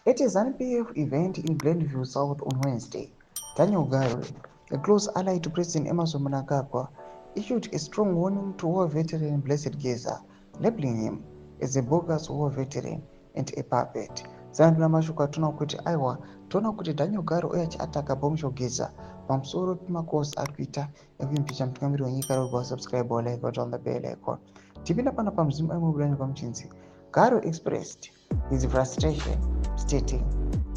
At a ZANU-PF event in Glenview South on Wednesday, Daniel Garwe, a close ally to President Emmerson Mnangagwa, issued a strong warning to war veteran Blessed Geza, labeling him as a bogus war veteran and a puppet. Zambia mashuka tuna kuti aiwa tona kuti Daniel Garwe achiataka Bombshell Geza pamusoro pemakosi ari kuita ekuimpicha mutungamiri wenyika. Rogwa subscribe or like but on the bell icon. Tipinda pana pamzimu aimwe kwamuchinzi. Garwe expressed his frustration, stating,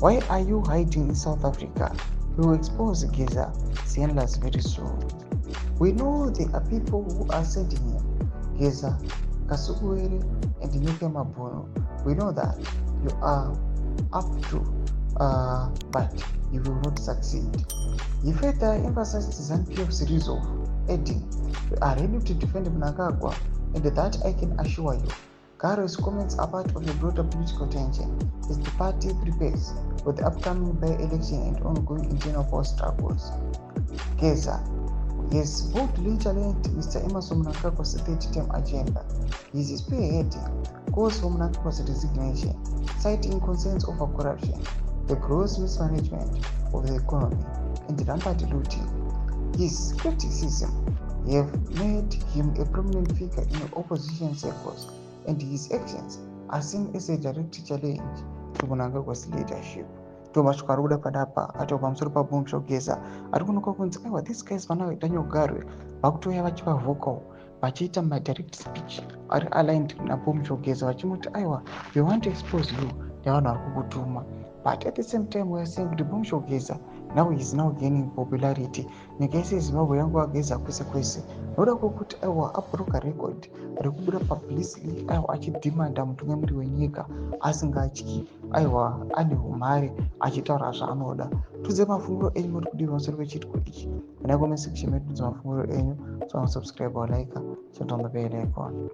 "Why are you hiding in South Africa? We will expose Geza Sienlas very soon. We know there are people who are sending him, Geza, Kasukuwere, and Nyuke Mabono. We know that you are up to, but you will not succeed." He further emphasized ZANU-PF's resolve, adding, "We are ready to defend Mnangagwa, and that I can assure you." Garwe's comments are part of a broader political tension as the party prepares for the upcoming by-election and ongoing internal power struggles. Geza has boldly challenged Mr. Emmerson Mnangagwa's third-term agenda. He is spearheading calls for Mnangagwa's resignation, citing concerns over corruption, the gross mismanagement of the economy, and rampant looting. His criticism have made him a prominent figure in opposition circles, and his actions are seen as a direct challenge to Mnangagwa's leadership. Tomashuka Ruda Padapa atoka pamusoro paBombshell Geza ari kunoka kunzi aiwa these guys vana Daniel Garwe vakutoya vachivavukawo vachiita madirect speech ari aligned naBombshell Geza vachimuti aiwa we want to expose you nevanhu vari kukutuma, but at the same time we are saying kuti Bombshell Geza now he is now gaining popularity. Nyika yese yeZimbabwe yangu Geza kwese kwese noda kwokuti aiwa abroka record rekubuda publicly aiwa achidhimanda mutungamiri wenyika asingatyi, aiwa ane umhare achitaura zvaanoda. Tudze mafunguro enyu muri kudii pamusoro pechitiko ichi. Kana comment section medu tudze mafunguro enyu, so subscribe or like, turn on the bell icon.